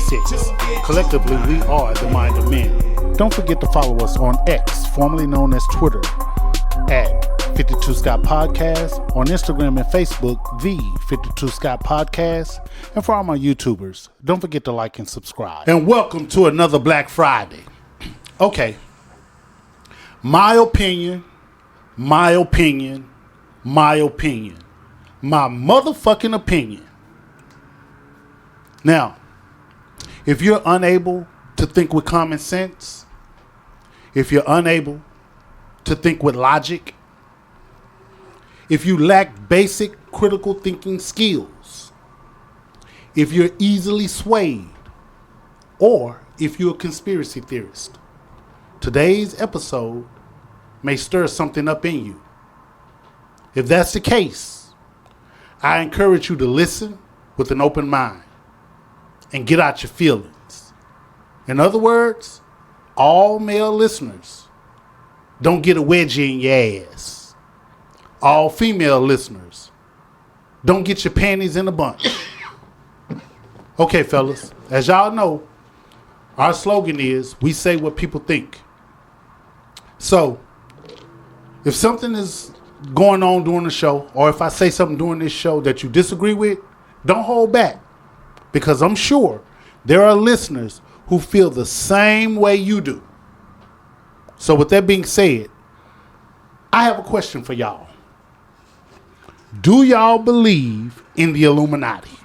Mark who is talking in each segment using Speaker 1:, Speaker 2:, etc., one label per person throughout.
Speaker 1: EP96. Collectively, we are the Mind of Men. Don't forget to follow us on X, formerly known as Twitter, at 52 Scott Podcast, on Instagram and Facebook, the 52 Scott Podcast, and for all my YouTubers, don't forget to like and subscribe. And welcome to another Black Friday. Okay, my opinion, my motherfucking opinion. Now, if you're unable to think with common sense, if you're unable to think with logic, if you lack basic critical thinking skills, if you're easily swayed, or if you're a conspiracy theorist, today's episode may stir something up in you. If that's the case, I encourage you to listen with an open mind and get out your feelings. In other words, all male listeners, don't get a wedgie in your ass. All female listeners, don't get your panties in a bunch. Okay, fellas, as y'all know, our slogan is, we say what people think. So, if something is going on during the show, or if I say something during this show that you disagree with, don't hold back. Because I'm sure there are listeners who feel the same way you do. So with that being said, I have a question for y'all. Do y'all believe in the Illuminati?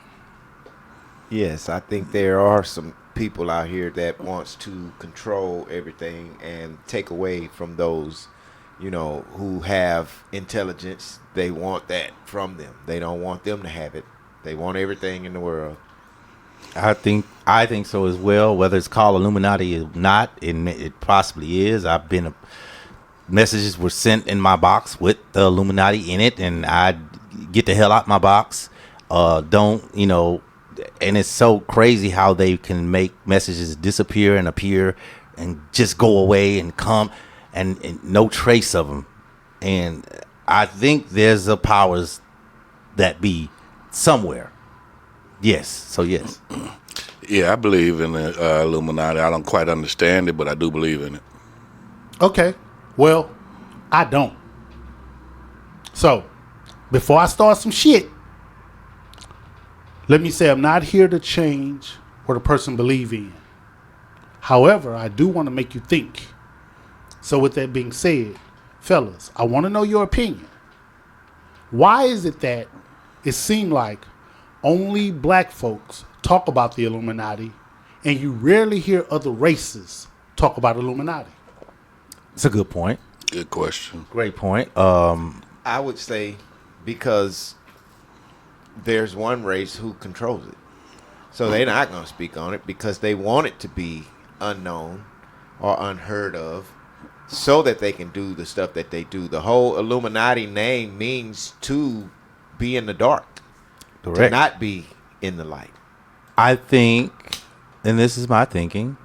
Speaker 2: Yes, I think there are some people out here that wants to control everything and take away from those, who have intelligence. They want that from them. They don't want them to have it. They want everything in the world.
Speaker 3: I think so as well. Whether it's called Illuminati or not, it possibly is. Messages were sent in my box with the Illuminati in it, and I get the hell out my box. And it's so crazy how they can make messages disappear and appear and just go away and come and no trace of them. And I think there's a powers that be somewhere. Yes. So yes.
Speaker 4: Yeah, I believe in the Illuminati. I don't quite understand it, but I do believe in it.
Speaker 1: Okay. Well, I don't. So, before I start some shit, let me say I'm not here to change what a person believes in. However, I do want to make you think. So with that being said, fellas, I want to know your opinion. Why is it that it seems like only black folks talk about the Illuminati and you rarely hear other races talk about Illuminati?
Speaker 3: It's a good point.
Speaker 4: Good question.
Speaker 3: Great point.
Speaker 2: I would say because there's one race who controls it. So they're not going to speak on it because they want it to be unknown or unheard of so that they can do the stuff that they do. The whole Illuminati name means to be in the dark.
Speaker 3: Correct.
Speaker 2: To not be in the light.
Speaker 3: I think, and this is my thinking,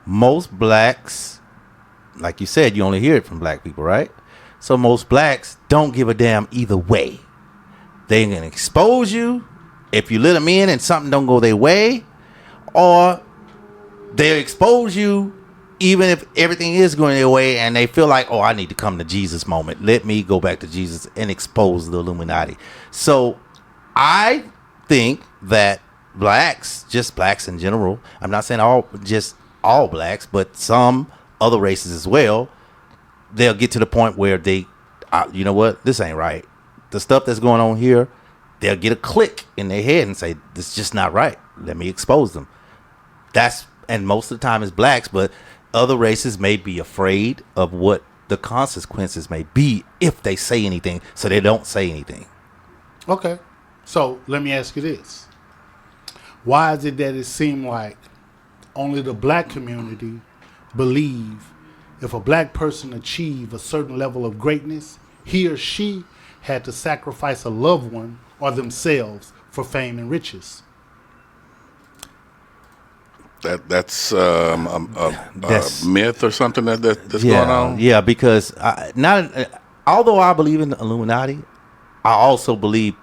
Speaker 3: most blacks, like you said, you only hear it from black people, right? So most blacks don't give a damn either way. They can expose you if you let them in and something don't go their way, or they expose you even if everything is going their way and they feel like, oh, I need to come to Jesus moment. Let me go back to Jesus and expose the Illuminati. So I think that blacks, just blacks in general, I'm not saying all blacks, but some other races as well, they'll get to the point where they, you know what, this ain't right. The stuff that's going on here, they'll get a click in their head and say, this is just not right. Let me expose them. And most of the time it's blacks, but other races may be afraid of what the consequences may be if they say anything, so they don't say anything.
Speaker 1: Okay. So let me ask you this. Why is it that it seems like only the black community believe if a black person achieve a certain level of greatness, he or she had to sacrifice a loved one or themselves for fame and riches?
Speaker 4: That's a myth or something that's going on?
Speaker 3: Yeah, because although I believe in the Illuminati, I also believe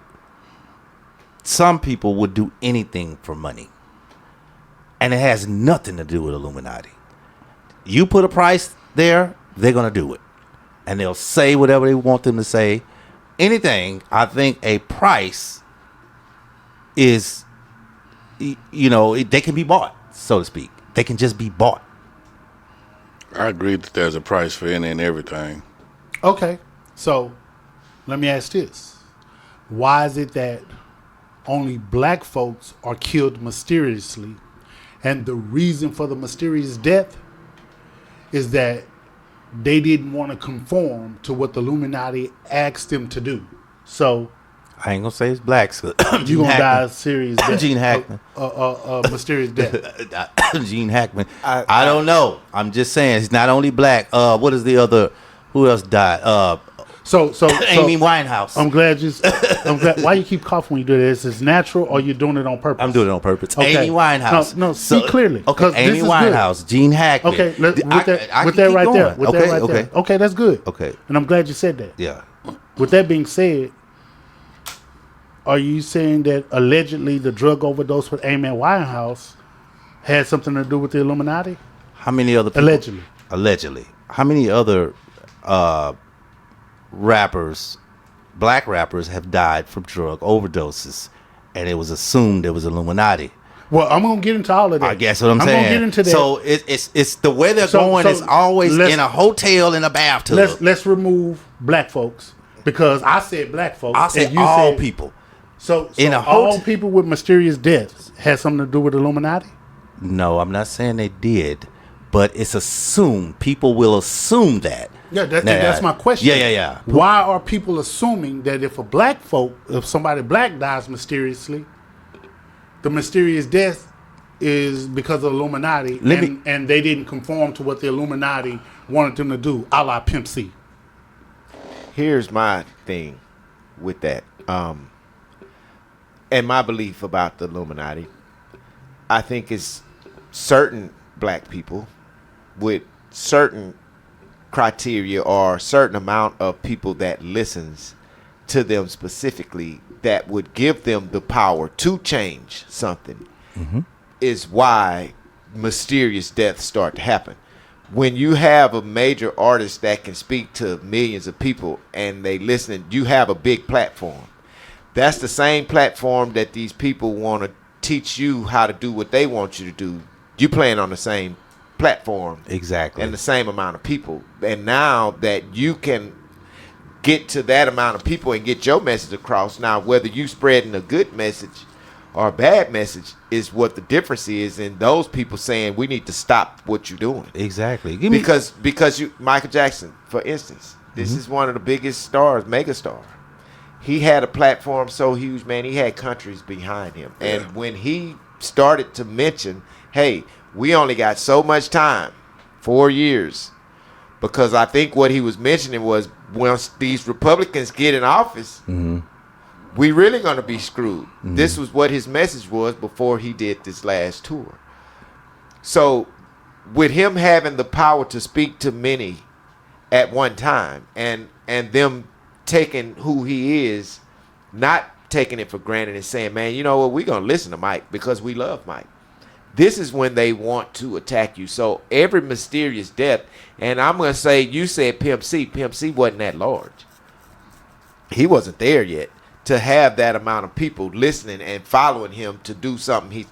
Speaker 3: some people would do anything for money. And it has nothing to do with Illuminati. You put a price there, they're going to do it. And they'll say whatever they want them to say. Anything, I think a price is, they can be bought, so to speak. They can just be bought.
Speaker 4: I agree that there's a price for any and everything.
Speaker 1: Okay, so let me ask this. Why is it that only black folks are killed mysteriously, and the reason for the mysterious death is that they didn't want to conform to what the Illuminati asked them to do? So
Speaker 3: I ain't gonna say it's blacks.
Speaker 1: you're gonna die a serious death.
Speaker 3: Gene Hackman.
Speaker 1: Mysterious death.
Speaker 3: Gene Hackman. I don't know. I'm just saying he's not only black. What is the other? Who else died?
Speaker 1: So
Speaker 3: Amy Winehouse.
Speaker 1: I'm glad. Why you keep coughing when you do this? Is it natural or you're doing it on purpose?
Speaker 3: I'm doing it on purpose.
Speaker 1: Okay.
Speaker 3: Amy Winehouse.
Speaker 1: No, speak clearly.
Speaker 3: Okay, Amy Winehouse. Good. Gene Hackman.
Speaker 1: Okay, with that right there. Okay, that's good.
Speaker 3: Okay.
Speaker 1: And I'm glad you said that.
Speaker 3: Yeah.
Speaker 1: With that being said, are you saying that allegedly the drug overdose with Amy Winehouse had something to do with the Illuminati?
Speaker 3: How many other people? Allegedly. How many other rappers, black rappers, have died from drug overdoses, and it was assumed it was Illuminati?
Speaker 1: Well, I'm gonna get into all of that.
Speaker 3: I guess what I'm saying.
Speaker 1: I'm gonna get into that.
Speaker 3: So it's the way they're going is always in a hotel in a bathtub.
Speaker 1: Let's remove black folks, because I said black folks.
Speaker 3: I said all people.
Speaker 1: So all people with mysterious deaths had something to do with Illuminati?
Speaker 3: No, I'm not saying they did, but it's assumed. People will assume that.
Speaker 1: Yeah, that's my question.
Speaker 3: Yeah.
Speaker 1: Why are people assuming that if somebody black dies mysteriously, the mysterious death is because of Illuminati, and they didn't conform to what the Illuminati wanted them to do, a la Pimp C?
Speaker 2: Here's my thing with that. And my belief about the Illuminati, I think it's certain black people with certain criteria or a certain amount of people that listens to them specifically that would give them the power to change something, is why mysterious deaths start to happen. When you have a major artist that can speak to millions of people and they listen, you have a big platform. That's the same platform that these people want to teach you how to do what they want you to do. You playing on the same platform.
Speaker 3: Exactly.
Speaker 2: And the same amount of people. And now that you can get to that amount of people and get your message across, now whether you spreading a good message or a bad message is what the difference is in those people saying we need to stop what you're doing.
Speaker 3: Exactly.
Speaker 2: Because Michael Jackson, for instance, this is one of the biggest stars, megastar. He had a platform so huge, man, he had countries behind him. And when he started to mention, hey, we only got so much time, 4 years, because I think what he was mentioning was once these Republicans get in office, we really going to be screwed. This was what his message was before he did this last tour. So with him having the power to speak to many at one time and them taking who he is, not taking it for granted and saying, man, you know what, we're going to listen to Mike because we love Mike. This is when they want to attack you. So every mysterious death, and I'm going to say, you said Pimp C. Pimp C wasn't that large. He wasn't there yet to have that amount of people listening and following him to do something. He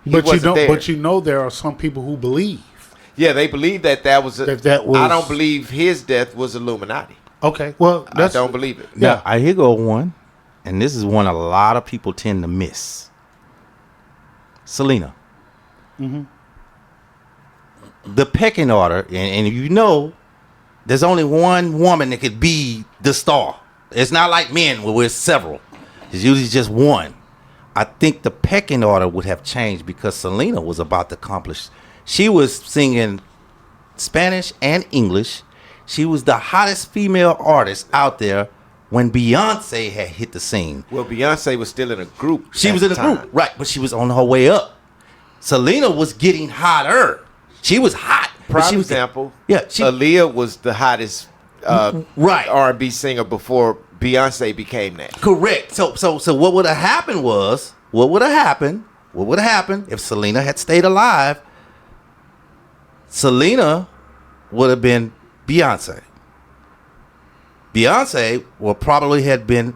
Speaker 2: wasn't there.
Speaker 1: But there are some people who believe.
Speaker 2: Yeah, they believe that was. I don't believe his death was Illuminati.
Speaker 1: Okay, well,
Speaker 2: I don't believe it.
Speaker 3: Yeah, here go one, and this is one a lot of people tend to miss. Selena. The pecking order, and you know, there's only one woman that could be the star. It's not like men where we're several. It's usually just one. I think the pecking order would have changed because Selena was about to accomplish. She was singing Spanish and English. She was the hottest female artist out there when Beyonce had hit the scene.
Speaker 2: Well, Beyonce was still in a group.
Speaker 3: She was in a group, right, but she was on her way up. Selena was getting hotter. She was hot.
Speaker 2: Prime example,
Speaker 3: yeah,
Speaker 2: Aaliyah was the hottest
Speaker 3: right
Speaker 2: R&B singer before Beyonce became that.
Speaker 3: Correct. So what would have happened what would have happened if Selena had stayed alive? Selena would have been Beyonce. Beyonce would probably have been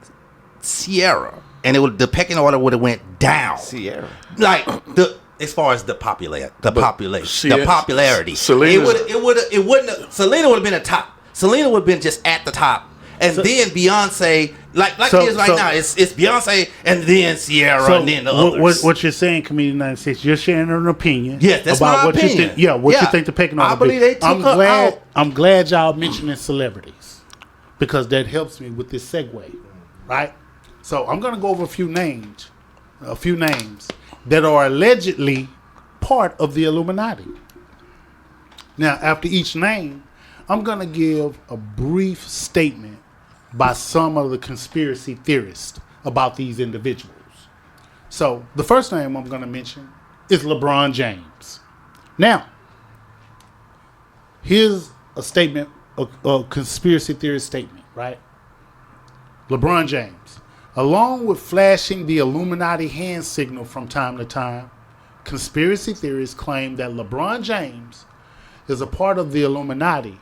Speaker 3: Sierra, and the pecking order would have went down.
Speaker 2: Sierra,
Speaker 3: like as far as the popularity, the popularity.
Speaker 4: Selena,
Speaker 3: it wouldn't. Selena would have been at top. Selena would have been just at the top, and then Beyonce, like it is right now. It's Beyonce, and then Sierra, and then the others.
Speaker 1: What you're saying, Comedian 96, you're sharing an opinion.
Speaker 3: Yes, that's
Speaker 1: about
Speaker 3: my
Speaker 1: what
Speaker 3: opinion.
Speaker 1: you think. Yeah, what you think the pecking order.
Speaker 3: I believe they took her out.
Speaker 1: I'm glad y'all mentioning celebrities because that helps me with this segue, right? So I'm gonna go over a few names that are allegedly part of the Illuminati. Now, after each name, I'm going to give a brief statement by some of the conspiracy theorists about these individuals. So, the first name I'm going to mention is LeBron James. Now, here's a statement, a conspiracy theorist statement, right? LeBron James. Along with flashing the Illuminati hand signal from time to time, conspiracy theorists claim that LeBron James is a part of the Illuminati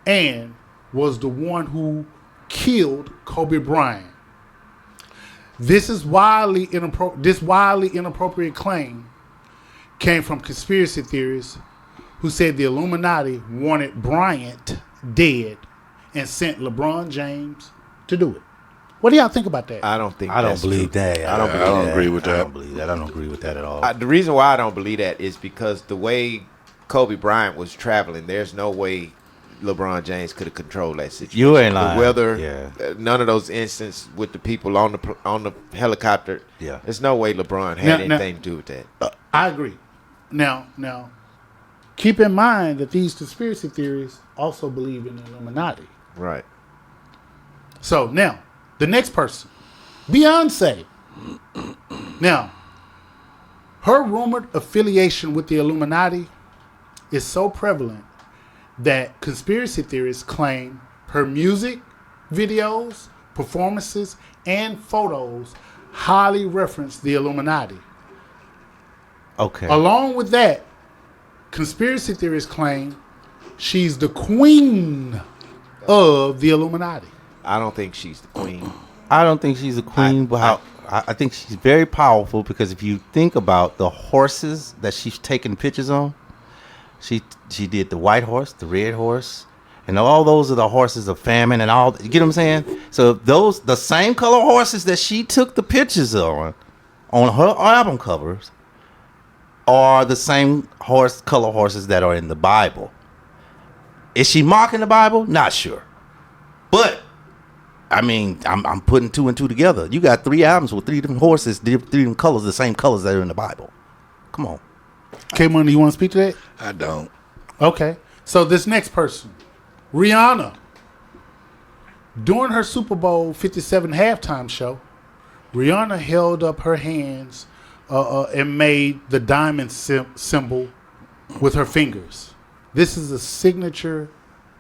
Speaker 1: and was the one who killed Kobe Bryant. This wildly inappropriate claim came from conspiracy theorists who said the Illuminati wanted Bryant dead and sent LeBron James to do it. What do y'all think about that?
Speaker 2: I don't
Speaker 3: believe that.
Speaker 4: I don't agree with that.
Speaker 3: I don't believe that. I don't agree with that at all.
Speaker 2: The reason why I don't believe that is because the way Kobe Bryant was traveling, there's no way LeBron James could have controlled that situation.
Speaker 3: You ain't lying.
Speaker 2: The weather, none of those instances with the people on the helicopter.
Speaker 3: Yeah,
Speaker 2: there's no way LeBron had anything to do with that.
Speaker 1: I agree. Now, keep in mind that these conspiracy theories also believe in the Illuminati.
Speaker 2: Right.
Speaker 1: So now, the next person, Beyonce. Now, her rumored affiliation with the Illuminati is so prevalent that conspiracy theorists claim her music, videos, performances, and photos highly reference the Illuminati.
Speaker 3: Okay.
Speaker 1: Along with that, conspiracy theorists claim she's the queen of the Illuminati.
Speaker 2: I don't think she's the queen.
Speaker 3: I don't think she's a queen, but I think she's very powerful because if you think about the horses that she's taking pictures on, she did the white horse, the red horse, and all those are the horses of famine and all. You get what I'm saying? So the same color horses that she took the pictures on her album covers are the same color horses that are in the Bible. Is she mocking the Bible? Not sure, but I mean, I'm putting two and two together. You got 3 albums with 3 different horses, 3 different colors, the same colors that are in the Bible. Come on.
Speaker 1: K-Money, you want to speak to that?
Speaker 4: I don't.
Speaker 1: Okay. So this next person, Rihanna. During her Super Bowl 57 halftime show, Rihanna held up her hands and made the diamond symbol with her fingers. This is a signature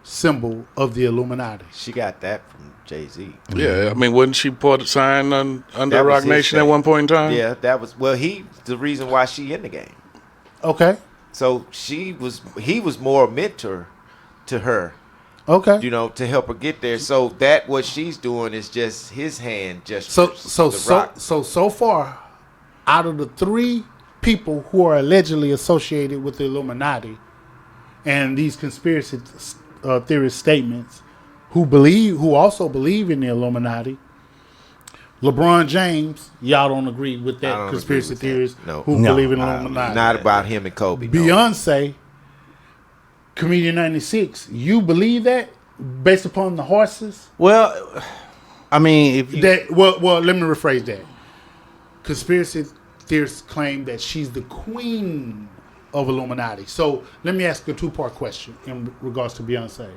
Speaker 1: symbol of the Illuminati.
Speaker 2: She got that from Jay-Z.
Speaker 4: Yeah, I mean, wasn't she put a sign under Rock Nation at one point in time?
Speaker 2: Yeah, that was he's the reason why she in the game.
Speaker 1: Okay.
Speaker 2: So he was more a mentor to her.
Speaker 1: Okay.
Speaker 2: To help her get there. So that what she's doing is just his hand just
Speaker 1: so far, out of the 3 people who are allegedly associated with the Illuminati and these conspiracy theorist statements who also believe in the Illuminati, LeBron James, y'all don't agree with that conspiracy theorist who believe in the Illuminati.
Speaker 2: Not about him and Kobe.
Speaker 1: Beyonce, Comedian 96, you believe that based upon the horses?
Speaker 3: Well, I mean, if you...
Speaker 1: Well, let me rephrase that. Conspiracy theorists claim that she's the queen of Illuminati. So let me ask a 2-part question in regards to Beyonce.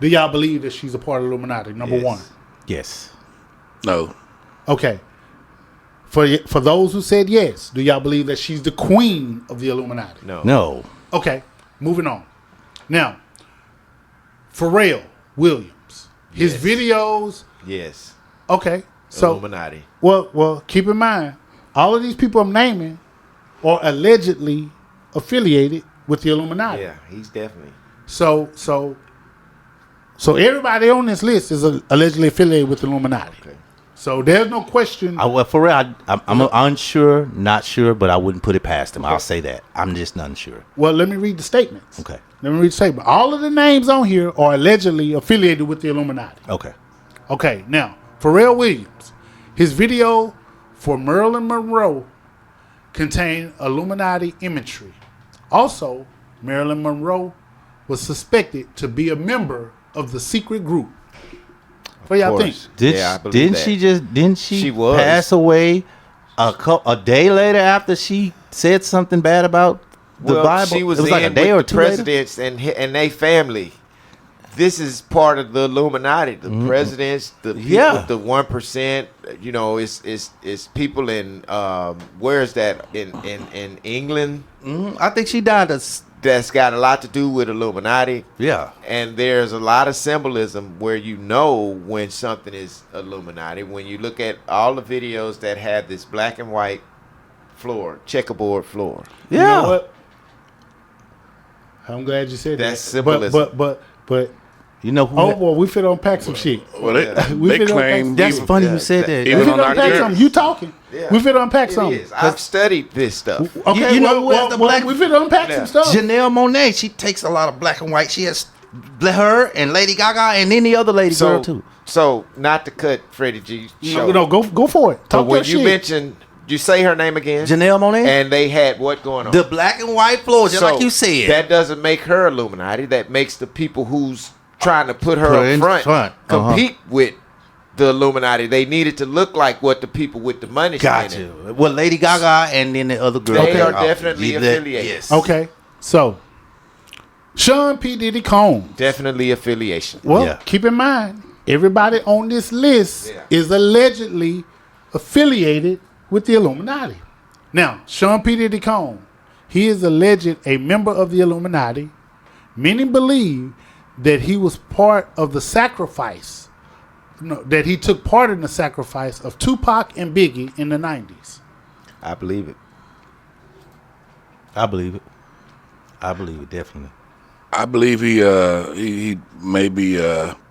Speaker 1: Do y'all believe that she's a part of Illuminati? Number 1.
Speaker 3: Yes.
Speaker 4: No.
Speaker 1: Okay. For those who said yes, do y'all believe that she's the queen of the Illuminati?
Speaker 3: No.
Speaker 1: Okay. Moving on. Now, Pharrell Williams, his videos.
Speaker 2: Yes.
Speaker 1: Okay. So
Speaker 2: Illuminati.
Speaker 1: Well, keep in mind, all of these people I'm naming or allegedly affiliated with the Illuminati.
Speaker 2: Yeah, he's definitely.
Speaker 1: So everybody on this list is allegedly affiliated with the Illuminati.
Speaker 2: Okay.
Speaker 1: So there's no question.
Speaker 3: Well, for real, I'm unsure, not sure, but I wouldn't put it past him. I'll say that. I'm just unsure.
Speaker 1: Well, let me read the statements.
Speaker 3: Okay.
Speaker 1: Let me read the statement. All of the names on here are allegedly affiliated with the Illuminati.
Speaker 3: Okay.
Speaker 1: Okay, now, Pharrell Williams, his video for Marilyn Monroe contained Illuminati imagery. Also, Marilyn Monroe was suspected to be a member of the secret group. What y'all think?
Speaker 2: I believe that.
Speaker 3: Didn't she
Speaker 2: She was.
Speaker 3: pass away a day later after she said something bad about the Bible?
Speaker 2: She was
Speaker 3: it was like a
Speaker 2: in
Speaker 3: day
Speaker 2: with
Speaker 3: or
Speaker 2: the
Speaker 3: two later.
Speaker 2: presidents and they family. This is part of the Illuminati. The presidents, the people,
Speaker 3: Yeah.
Speaker 2: the 1%. You know, it's people in where is that in England?
Speaker 3: I think she died.
Speaker 2: That's got a lot to do with Illuminati.
Speaker 3: Yeah.
Speaker 2: And there's a lot of symbolism where you know when something is Illuminati. When you look at all the videos that have this black and white floor, checkerboard floor.
Speaker 3: Yeah.
Speaker 1: You know what? I'm glad you said
Speaker 2: That's
Speaker 1: that.
Speaker 2: symbolism.
Speaker 1: But
Speaker 3: You know who?
Speaker 1: oh boy, we fit unpack some shit.
Speaker 4: Well,
Speaker 1: We
Speaker 4: they
Speaker 1: fit on
Speaker 4: claim
Speaker 3: That's
Speaker 4: even-
Speaker 3: funny you said that.
Speaker 1: We
Speaker 4: Even
Speaker 1: fit
Speaker 4: on our
Speaker 1: unpack
Speaker 4: church.
Speaker 1: something. You talking?
Speaker 2: Yeah.
Speaker 1: We fit unpack
Speaker 2: It
Speaker 1: something.
Speaker 2: is. I've studied this stuff.
Speaker 1: Okay,
Speaker 3: You know who has the black-
Speaker 1: we fit unpack
Speaker 2: Yeah.
Speaker 1: some stuff.
Speaker 3: Janelle Monáe, she takes a lot of black and white. She has her and Lady Gaga and any other lady girl too.
Speaker 2: So not to cut Freddie G show.
Speaker 1: No, go for it.
Speaker 2: But
Speaker 1: Talk
Speaker 2: when
Speaker 1: your
Speaker 2: you
Speaker 1: shit.
Speaker 2: mentioned, you say her name again,
Speaker 3: Janelle Monáe,
Speaker 2: and they had what going on?
Speaker 3: the black and white floor, just
Speaker 2: So
Speaker 3: like you said.
Speaker 2: that doesn't make her Illuminati. That makes the people who's trying to put her
Speaker 3: Put her
Speaker 2: up
Speaker 3: in
Speaker 2: front,
Speaker 3: front.
Speaker 2: compete with the Illuminati. They needed to look like what the people with the money.
Speaker 3: Got
Speaker 2: spending.
Speaker 3: you. Well, Lady Gaga and then the other girl.
Speaker 2: They are
Speaker 3: Oh,
Speaker 2: definitely
Speaker 3: yeah, that-
Speaker 2: affiliated.
Speaker 3: Yes.
Speaker 1: Okay, so Sean P. Diddy Combs.
Speaker 2: Definitely affiliation.
Speaker 1: Well,
Speaker 3: Yeah.
Speaker 1: keep in mind, everybody on this list is allegedly affiliated with the Illuminati. Now, Sean P. Diddy Combs, he is alleged a member of the Illuminati. Many believe that he was part of the sacrifice, that he took part in the sacrifice of Tupac and Biggie in the 90s.
Speaker 2: I believe it.
Speaker 3: I believe it. I believe it, definitely.
Speaker 4: I believe he may be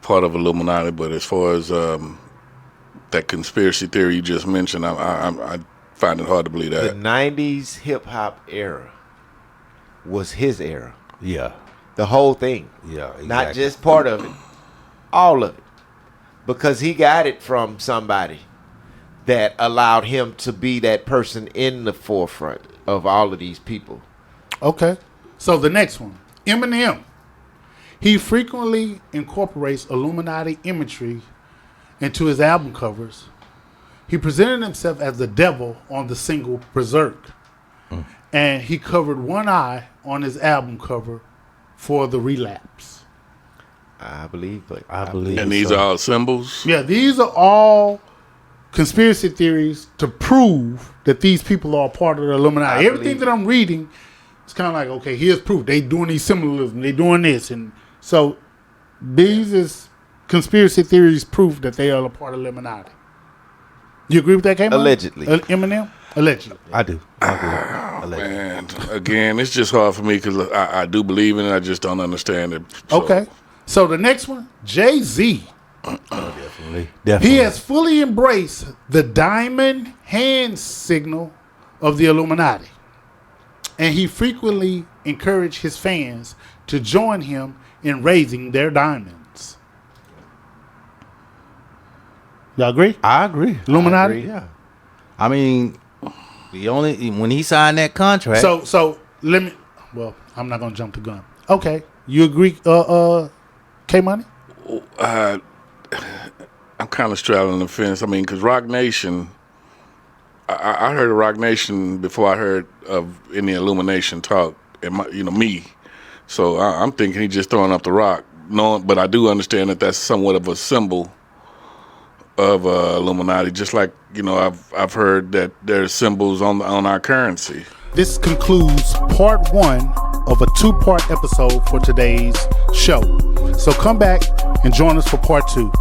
Speaker 4: part of Illuminati, but as far as that conspiracy theory you just mentioned, I find it hard to believe
Speaker 2: The
Speaker 4: that.
Speaker 2: 90s hip hop era was his era.
Speaker 3: Yeah.
Speaker 2: The whole thing.
Speaker 3: Yeah, exactly.
Speaker 2: Not just part of it. All of it. Because he got it from somebody that allowed him to be that person in the forefront of all of these people.
Speaker 1: Okay. So the next one, Eminem. He frequently incorporates Illuminati imagery into his album covers. He presented himself as the devil on the single Berserk. And he covered one eye on his album cover for The Relapse.
Speaker 2: I believe
Speaker 4: And these are all symbols.
Speaker 1: Yeah, these are all conspiracy theories to prove that these people are part of the Illuminati.
Speaker 2: I
Speaker 1: Everything
Speaker 2: believe
Speaker 1: that I'm reading, it's kind of like, okay, here's proof. They doing these symbolism. They doing this. And so these is conspiracy theories proof that they are a part of Illuminati. You agree with that, K-Man?
Speaker 2: Allegedly.
Speaker 1: Eminem? Allegedly.
Speaker 3: I do. I agree. Allegedly.
Speaker 4: And again, it's just hard for me because I do believe in it. I just don't understand it. So,
Speaker 1: Okay. So the next one, Jay-Z.
Speaker 3: Definitely.
Speaker 1: He has fully embraced the diamond hand signal of the Illuminati. And he frequently encouraged his fans to join him in raising their diamonds. Y'all agree?
Speaker 3: I agree.
Speaker 1: Illuminati?
Speaker 2: I agree.
Speaker 3: Yeah. I mean, when he signed that contract.
Speaker 1: So let me, well, I'm not going to jump the gun. Okay. You agree, K-Money?
Speaker 4: I'm kind of straddling the fence. I mean, because Rock Nation, I heard of Rock Nation before I heard of any Illumination talk, and me. So I'm thinking he's just throwing up the rock. But I do understand that that's somewhat of a symbol of Illuminati. Just like I've heard that there's symbols on our currency.
Speaker 1: This concludes part 1 of a 2-part episode for today's show. So come back and join us for part 2.